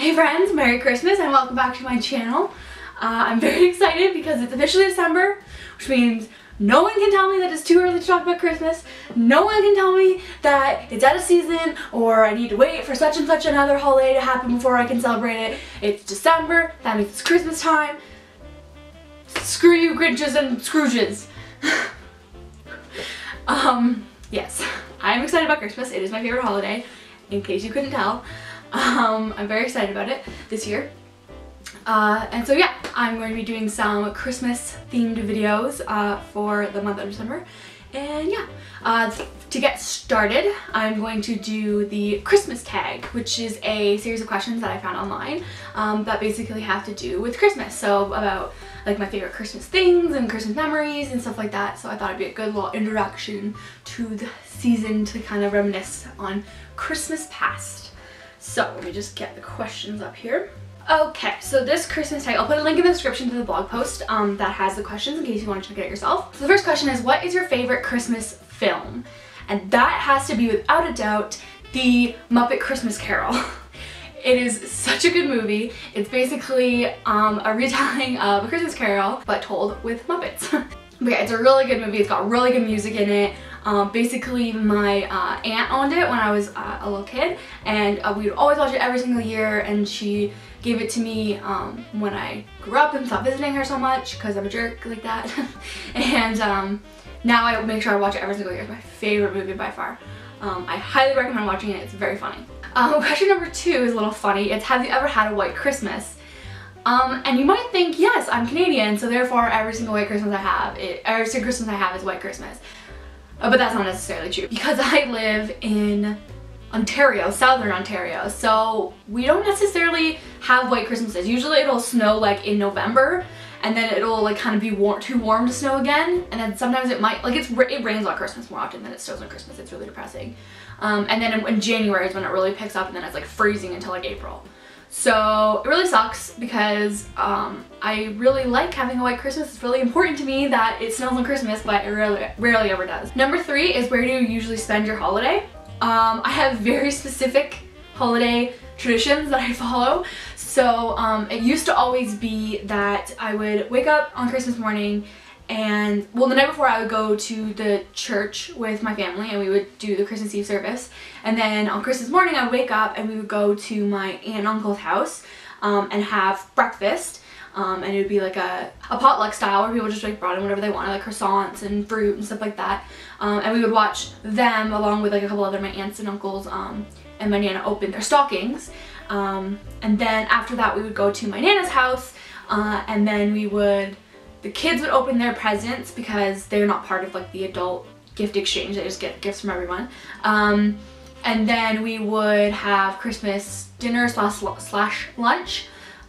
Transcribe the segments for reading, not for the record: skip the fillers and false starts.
Hey friends, Merry Christmas and welcome back to my channel. I'm very excited because it's officially December, which means no one can tell me that it's too early to talk about Christmas. No one can tell me that it's out of season or I need to wait for such and such another holiday to happen before I can celebrate it. It's December, that means it's Christmas time. Screw you Grinches and Scrooges. Yes, I'm excited about Christmas. It is my favorite holiday, in case you couldn't tell. I'm very excited about it this year. And so yeah, I'm going to be doing some Christmas themed videos for the month of December. And yeah, to get started, I'm going to do the Christmas tag, which is a series of questions that I found online that basically have to do with Christmas. So about like my favorite Christmas things and Christmas memories and stuff like that. So I thought it'd be a good little introduction to the season to kind of reminisce on Christmas past. So let me just get the questions up here. Okay, so this Christmas tag, I'll put a link in the description to the blog post that has the questions in case you want to check it out yourself. So the first question is, what is your favorite Christmas film? And that has to be, without a doubt, the Muppet Christmas Carol. It is such a good movie. It's basically a retelling of A Christmas Carol, but told with Muppets. But yeah, it's a really good movie. It's got really good music in it. Basically, my aunt owned it when I was a little kid, and we would always watch it every single year, and she gave it to me when I grew up and stopped visiting her so much because I'm a jerk like that. And now I make sure I watch it every single year. It's my favorite movie by far. I highly recommend watching it. It's very funny. Question number 2 is a little funny. It's, have you ever had a white Christmas? And you might think, yes, I'm Canadian, so therefore every single white Christmas I have, every single Christmas I have is white Christmas. But that's not necessarily true, because I live in Ontario, southern Ontario, so we don't necessarily have white Christmases. Usually it'll snow like in November, and then it'll like kind of be too warm to snow again, and then sometimes it might, like it rains on Christmas more often than it snows on Christmas. It's really depressing. And then in January is when it really picks up, and then it's like freezing until like April. So it really sucks because I really like having a white Christmas. It's really important to me that it snows on Christmas, but it rarely ever does. Number 3 is, where do you usually spend your holiday? I have very specific holiday traditions that I follow. So it used to always be that I would wake up on Christmas morning and, well, the night before I would go to the church with my family and we would do the Christmas Eve service. And then on Christmas morning I would wake up and we would go to my aunt and uncle's house and have breakfast. And it would be like a potluck style where people just like brought in whatever they wanted, like croissants and fruit and stuff like that. And we would watch them along with like a couple other my aunts and uncles and my Nana open their stockings. And then after that we would go to my Nana's house and then the kids would open their presents because they're not part of like the adult gift exchange. They just get gifts from everyone. And then we would have Christmas dinner slash lunch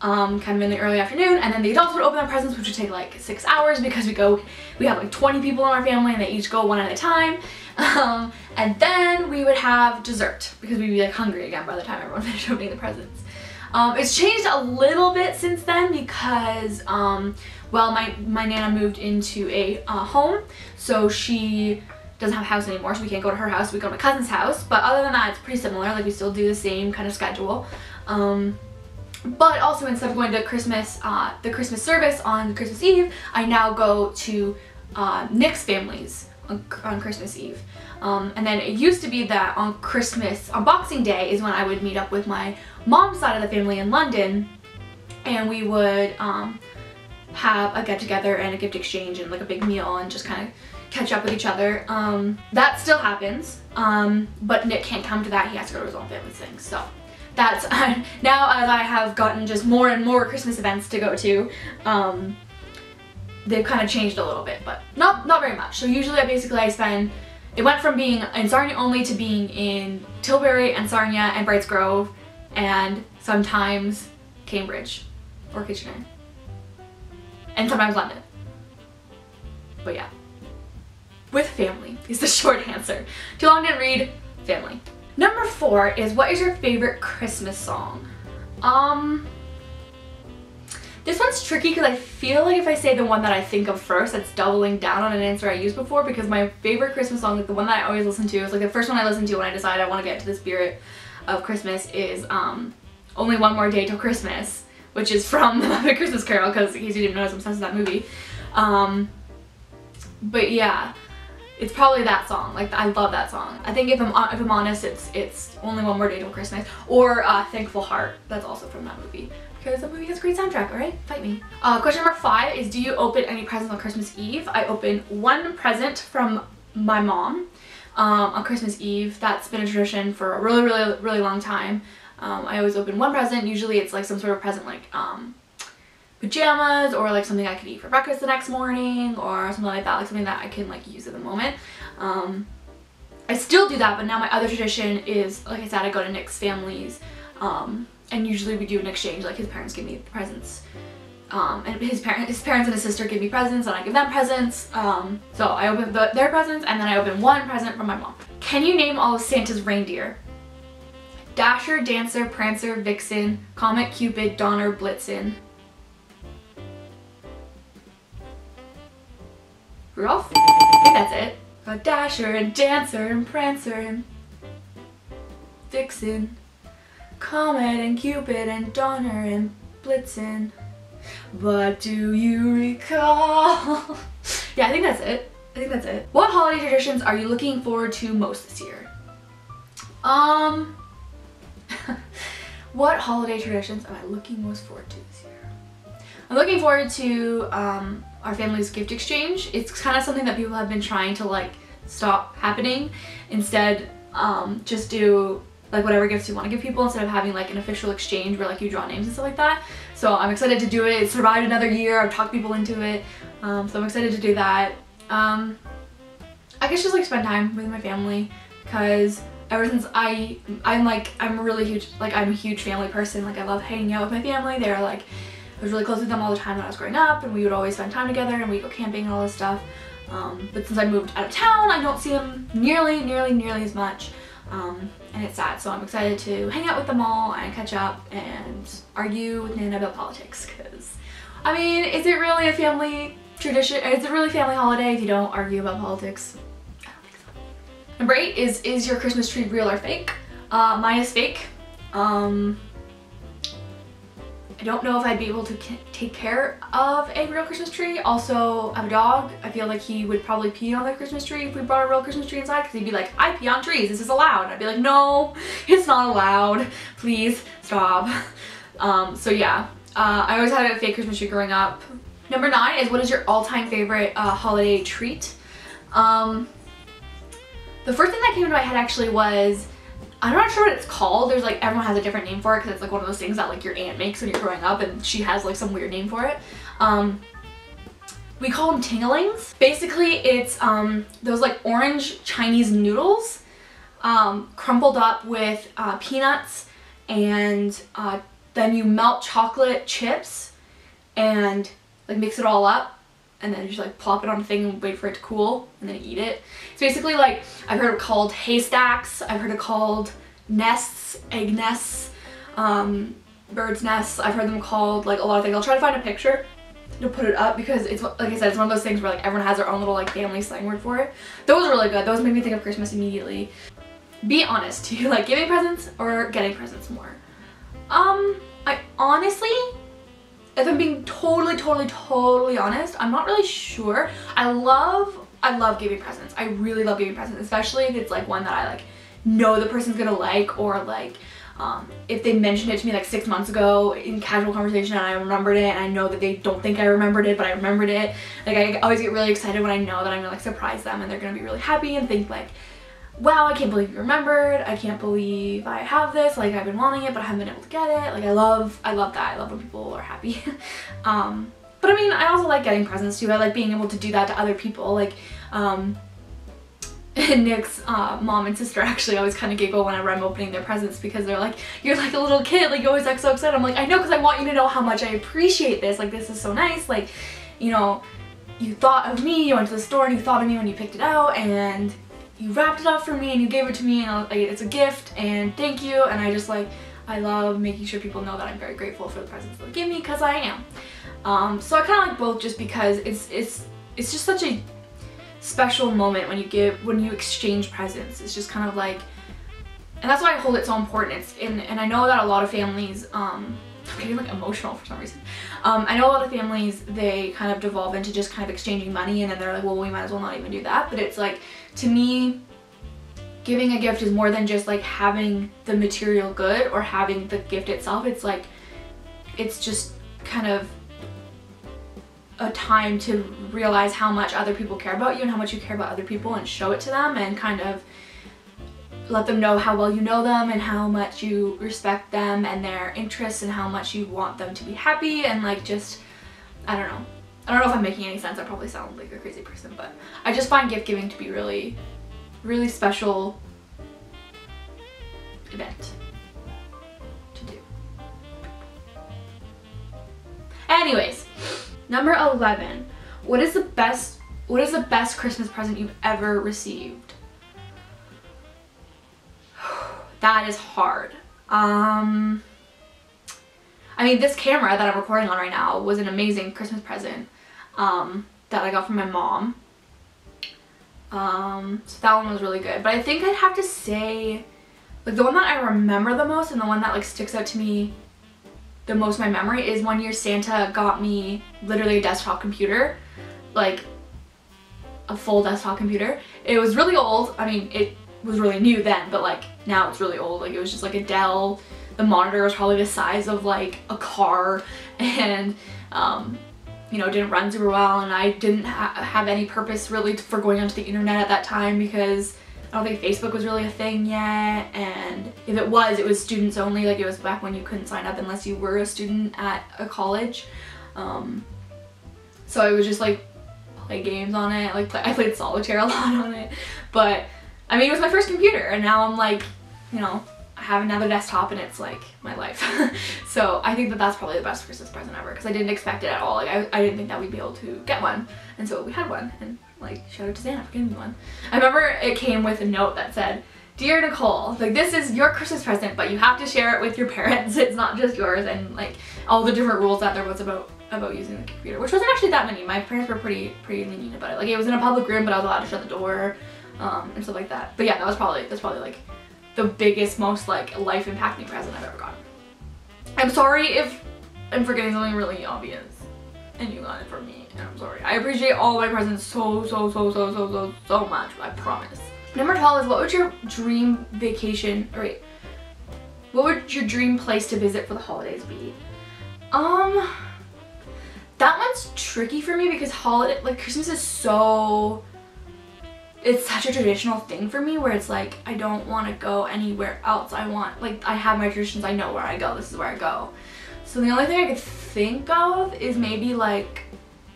kind of in the early afternoon, and then the adults would open their presents, which would take like 6 hours because we have like 20 people in our family and they each go one at a time. And then we would have dessert because we'd be like hungry again by the time everyone finished opening the presents. It's changed a little bit since then because well, my Nana moved into a home, so she doesn't have a house anymore, so we can't go to her house. We go to my cousin's house, but other than that, it's pretty similar. Like, we still do the same kind of schedule. But also, instead of going to Christmas, the Christmas service on Christmas Eve, I now go to Nick's family's on Christmas Eve. And then it used to be that on Boxing Day is when I would meet up with my mom's side of the family in London, and we would have a get-together and a gift exchange and like a big meal and just kind of catch up with each other. That still happens, but Nick can't come to that. He has to go to his own family's thing. So that's now, as I have gotten just more and more Christmas events to go to, they've kind of changed a little bit, but not very much. So usually it went from being in Sarnia only to being in Tilbury and Sarnia and Brights Grove and sometimes Cambridge or Kitchener and sometimes London. But yeah, with family is the short answer. Too long didn't read, family. Number 4 is, what is your favorite Christmas song? This one's tricky because I feel like if I say the one that I think of first, that's doubling down on an answer I used before, because my favorite Christmas song, like the one that I always listen to, is like the first one I listen to when I decide I want to get into the spirit of Christmas, is Only One More Day Till Christmas, which is from The Muppet Christmas Carol, because in case you didn't know, I was obsessed with that movie. But yeah, it's probably that song. Like, I love that song. I think if I'm honest, it's Only One More Day Till Christmas, or Thankful Heart. That's also from that movie, because the movie has a great soundtrack. All right, fight me. Question number 5 is, do you open any presents on Christmas Eve? I open one present from my mom on Christmas Eve. That's been a tradition for a really long time. I always open one present. Usually it's like some sort of present, like pajamas, or like something I could eat for breakfast the next morning, or something like that, like something that I can like use at the moment. I still do that, but now my other tradition is, like I said, I go to Nick's family's, and usually we do an exchange. Like, his parents give me the presents, and his parents and his sister give me presents, and I give them presents. So I open their presents, and then I open one present from my mom. Can you name all of Santa's reindeer? Dasher, Dancer, Prancer, Vixen, Comet, Cupid, Donner, Blitzen. Rudolph? I think that's it. Got Dasher and Dancer and Prancer and Vixen, Comet and Cupid and Donner and Blitzen. But do you recall? Yeah, I think that's it. I think that's it. What holiday traditions are you looking forward to most this year? What holiday traditions am I looking most forward to this year? I'm looking forward to our family's gift exchange. It's kind of something that people have been trying to like stop happening. Instead, just do like whatever gifts you want to give people, instead of having like an official exchange where like you draw names and stuff like that. So I'm excited to do it. It survived another year. I've talked people into it. So I'm excited to do that. I guess just like spend time with my family, because ever since I'm really huge, like I'm a huge family person. Like, I love hanging out with my family. They're like, I was really close with them all the time when I was growing up, and we would always spend time together, and we'd go camping and all this stuff. But since I moved out of town, I don't see them nearly as much, and it's sad. So I'm excited to hang out with them all and catch up and argue with Nana about politics, because, I mean, is it really a family tradition? Is it really a family holiday if you don't argue about politics? I don't think so. Number 8 is your Christmas tree real or fake? Mine is fake. I don't know if I'd be able to take care of a real Christmas tree. Also, I have a dog. I feel like he would probably pee on the Christmas tree if we brought a real Christmas tree inside, because he'd be like, I pee on trees, this is allowed. And I'd be like, no, it's not allowed. Please stop. So yeah, I always had a fake Christmas tree growing up. Number 9 is, what is your all-time favorite holiday treat? The first thing that came to my head actually was, I'm not sure what it's called. There's like, everyone has a different name for it, because it's like one of those things that like your aunt makes when you're growing up, and she has like some weird name for it. We call them tinglings. Basically, it's those like orange Chinese noodles crumpled up with peanuts, and then you melt chocolate chips and like mix it all up, and then just like plop it on a thing and wait for it to cool, and then eat it. It's basically like, I've heard it called haystacks, I've heard it called nests, egg nests, bird's nests. I've heard them called like a lot of things. I'll try to find a picture to put it up, because it's, like I said, it's one of those things where like everyone has their own little like family slang word for it. Those are really good. Those made me think of Christmas immediately. Be honest, do you like giving presents or getting presents more? I honestly, if I'm being totally honest, I'm not really sure. I love giving presents. I really love giving presents, especially if it's like one that I like know the person's gonna like, or like if they mentioned it to me like 6 months ago in casual conversation and I remembered it, and I know that they don't think I remembered it, but I remembered it. Like, I always get really excited when I know that I'm gonna like surprise them, and they're gonna be really happy and think like, wow, I can't believe you remembered. I can't believe I have this. Like, I've been wanting it, but I haven't been able to get it. Like, I love that. I love when people are happy. But I mean, I also like getting presents too. I like being able to do that to other people. Like, Nick's mom and sister actually always kind of giggle whenever I'm opening their presents, because they're like, you're like a little kid, like you always act so excited. I'm like, I know, because I want you to know how much I appreciate this. Like, this is so nice. Like, you know, you thought of me, you went to the store and you thought of me when you picked it out, and you wrapped it up for me and you gave it to me, and like, it's a gift, and thank you. And I just like, I love making sure people know that I'm very grateful for the presents they give me, because I am. So I kind of like both, just because it's just such a special moment when you exchange presents. It's just kind of like, And that's why I hold it so important. And I know that a lot of families, I'm getting like emotional for some reason. I know a lot of families, they kind of devolve into just kind of exchanging money, and then they're like, well, we might as well not even do that. But it's like, to me, giving a gift is more than just like having the material good or having the gift itself. It's like, it's just kind of a time to realize how much other people care about you and how much you care about other people, and show it to them and kind of let them know how well you know them and how much you respect them and their interests and how much you want them to be happy, and like just, I don't know if I'm making any sense. I probably sound like a crazy person, but I just find gift giving to be really, really special event to do. Anyways, number 11. What is the best Christmas present you've ever received? That is hard. I mean, this camera that I'm recording on right now was an amazing Christmas present that I got from my mom. So that one was really good. But I think I'd have to say, like, the one that I remember the most and the one that like sticks out to me the most in my memory is one year Santa got me literally a desktop computer, like a full desktop computer. It was really old. I mean, it was really new then, but like now it's really old. Like, it was just like a Dell. The monitor was probably the size of like a car, and you know, didn't run super well, and I didn't have any purpose really for going onto the internet at that time because I don't think Facebook was really a thing yet, and if it was students only. Like, it was back when you couldn't sign up unless you were a student at a college. So I would just like play games on it. Like, I played solitaire a lot on it, but I mean, it was my first computer, and now I'm like, you know, I have another desktop and it's like my life. So I think that that's probably the best Christmas present ever, because I didn't expect it at all. Like, I didn't think that we'd be able to get one, and so we had one, and like, shout out to Santa for giving me one. I remember it came with a note that said, "Dear Nicole, like, this is your Christmas present, but you have to share it with your parents. It's not just yours," and like all the different rules that there was about using the computer, which wasn't actually that many. My parents were pretty lenient about it. Like, it was in a public room, but I was allowed to shut the door, and stuff like that. But yeah, that's probably like the biggest, most like life impacting present I've ever gotten. I'm sorry if I'm forgetting something really obvious and you got it for me, and I'm sorry. I appreciate all my presents so much, I promise. Number 12 is, what would your dream vacation, or wait, what would your dream place to visit for the holidays be? That one's tricky for me because Christmas is so, it's such a traditional thing for me, where it's like, I don't want to go anywhere else. I have my traditions, I know where I go, this is where I go. So the only thing I could think of is maybe like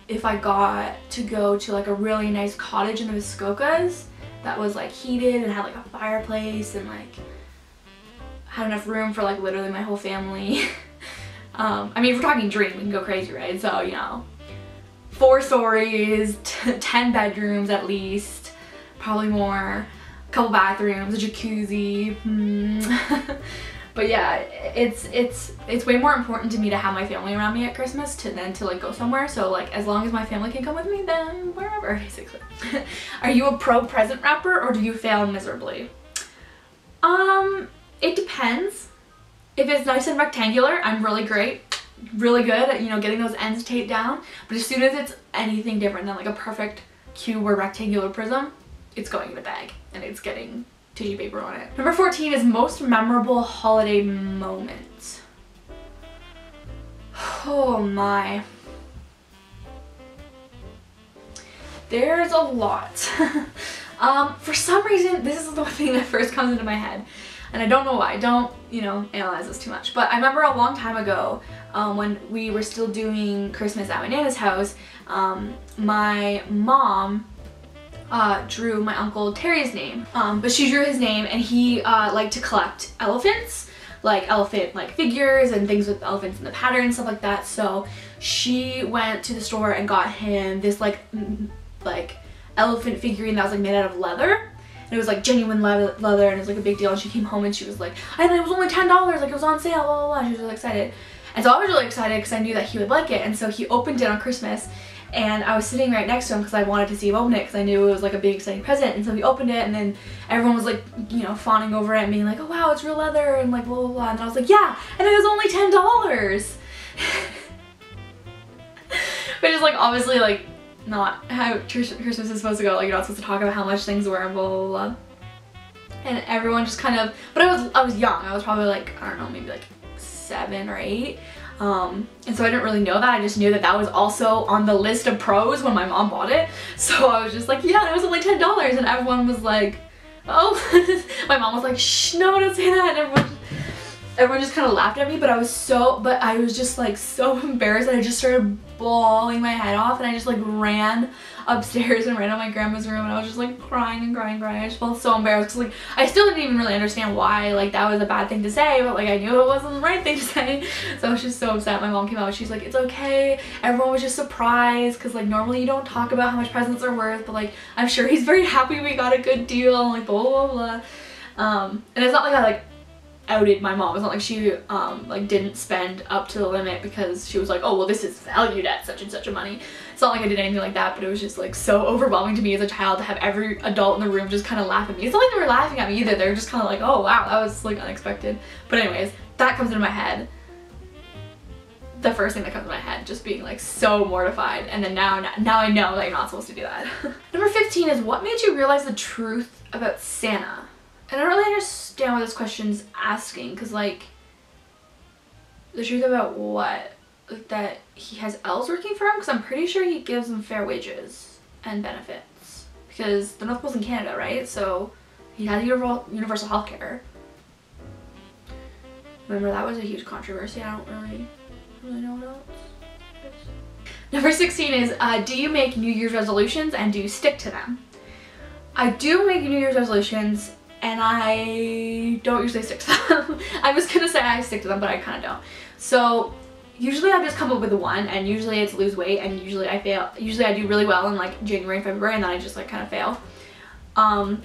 if I got to go to like a really nice cottage in the Muskokas that was like heated and had like a fireplace and like had enough room for like literally my whole family. I mean, if we're talking dream, we can go crazy, right? So, you know, 4 stories, 10 bedrooms at least, probably more, a couple bathrooms, a jacuzzi. But yeah, it's way more important to me to have my family around me at Christmas than to like go somewhere. So like, as long as my family can come with me, then wherever, basically. Are you a pro present wrapper, or do you fail miserably? It depends. If it's nice and rectangular, I'm really good at, you know, getting those ends taped down. But as soon as it's anything different than like a perfect cube or rectangular prism, it's going in a bag and it's getting tissue paper on it. Number 14 is most memorable holiday moment. Oh my. There's a lot. For some reason, this is the thing that first comes into my head. And I don't know why. Don't, you know, analyze this too much. But I remember a long time ago, when we were still doing Christmas at my Nana's house, my mom drew my Uncle Terry's name. But she drew his name, and he liked to collect elephants, like elephant figures and things with elephants in the pattern and stuff like that. So she went to the store and got him this like elephant figurine that was like made out of leather. And it was like genuine leather, and it was like a big deal. And she came home and she was like, and it was only $10, like it was on sale, blah blah blah. She was really excited. And so I was really excited because I knew that he would like it. And so he opened it on Christmas, and I was sitting right next to him because I wanted to see him open it because I knew it was like a big exciting present. And so he opened it, and then everyone was like, you know, fawning over it and being like, oh wow, it's real leather and like blah blah blah. And I was like, yeah, and it was only $10. Which is like obviously like not how Christmas is supposed to go. Like you're not supposed to talk about how much things were and blah blah blah. And everyone just kind of, but I was young. I was probably like, I don't know, maybe like 7 or 8. And so I didn't really know that. I just knew that that was also on the list of pros when my mom bought it. So I was just like, yeah, it was only $10. And everyone was like, oh. My mom was like, shh, no, don't say that. And everyone just kind of laughed at me, but I was just like so embarrassed that I just started bawling my head off, and I just like ran upstairs and ran to my grandma's room, and I was just like crying and crying and crying. I just felt so embarrassed because like I still didn't even really understand why like that was a bad thing to say, but like I knew it wasn't the right thing to say. So I was just so upset. My mom came out, she's like, it's okay, everyone was just surprised because like normally you don't talk about how much presents are worth, but like I'm sure he's very happy we got a good deal, and like blah blah blah. And it's not like I like outed my mom. It's not like she like didn't spend up to the limit because she was like, oh well, this is valued at such and such a money. It's not like I did anything like that, but it was just like so overwhelming to me as a child to have every adult in the room just kind of laugh at me. It's not like they were laughing at me either. They were just kind of like, oh wow, that was like unexpected. But anyways, that comes into my head. The first thing that comes to my head, just being like so mortified. And then now I know that you're not supposed to do that. Number 15 is, what made you realize the truth about Santa? And I don't really understand what this question's asking, because like, the truth about what? Like that he has elves working for him? Because I'm pretty sure he gives them fair wages and benefits. Because the North Pole's in Canada, right? So he has universal health care. Remember, that was a huge controversy. I don't really know what else is. Number 16 is, do you make New Year's resolutions and do you stick to them? I do make New Year's resolutions, and I don't usually stick to them. I was gonna say I stick to them, but I kind of don't. So usually I just come up with one, and usually it's lose weight, and usually I fail. Usually I do really well in like January and February, and then I just like kind of fail.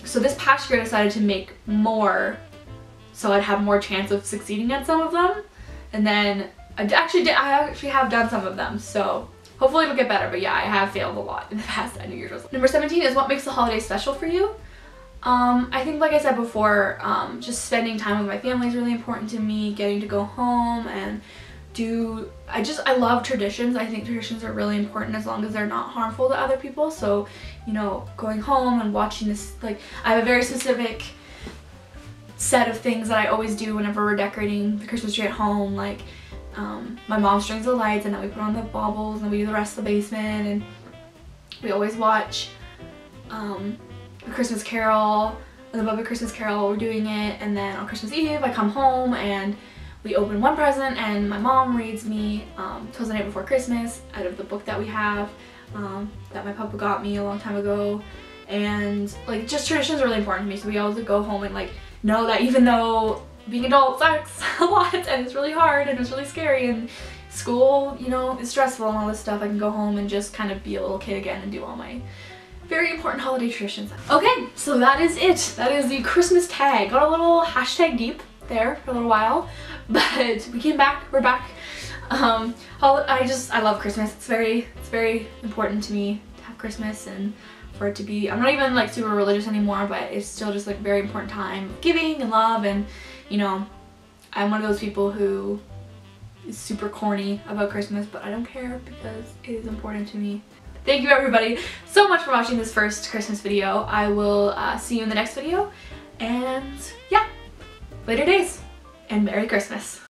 So this past year I decided to make more so I'd have more chance of succeeding at some of them. And then I actually have done some of them, so hopefully it'll get better. But yeah, I have failed a lot in the past at New Year's resolution. Number 17 is, what makes the holiday special for you? I think, like I said before, just spending time with my family is really important to me. Getting to go home and I love traditions. I think traditions are really important as long as they're not harmful to other people. So, you know, going home and watching this, like, I have a very specific set of things that I always do whenever we're decorating the Christmas tree at home. Like, my mom strings the lights, and then we put on the baubles, and then we do the rest of the basement, and we always watch A Christmas Carol, and above A Christmas Carol we're doing it, and then on Christmas Eve I come home and we open one present, and my mom reads me "'Twas the Night Before Christmas" out of the book that we have that my papa got me a long time ago. And like, just traditions are really important to me, so we always go home and like know that even though being adult sucks a lot and it's really hard and it's really scary and school, you know, is stressful and all this stuff, I can go home and just kind of be a little kid again and do all my very important holiday traditions. Okay, so that is it. That is the Christmas tag. Got a little hashtag deep there for a little while, but we came back. We're back. I love Christmas. It's very important to me to have Christmas, and for it to be, I'm not even like super religious anymore, but it's still just like a very important time of giving and love. And you know, I'm one of those people who is super corny about Christmas, but I don't care because it is important to me. Thank you everybody so much for watching this first Christmas video. I will see you in the next video, and yeah, later days, and Merry Christmas.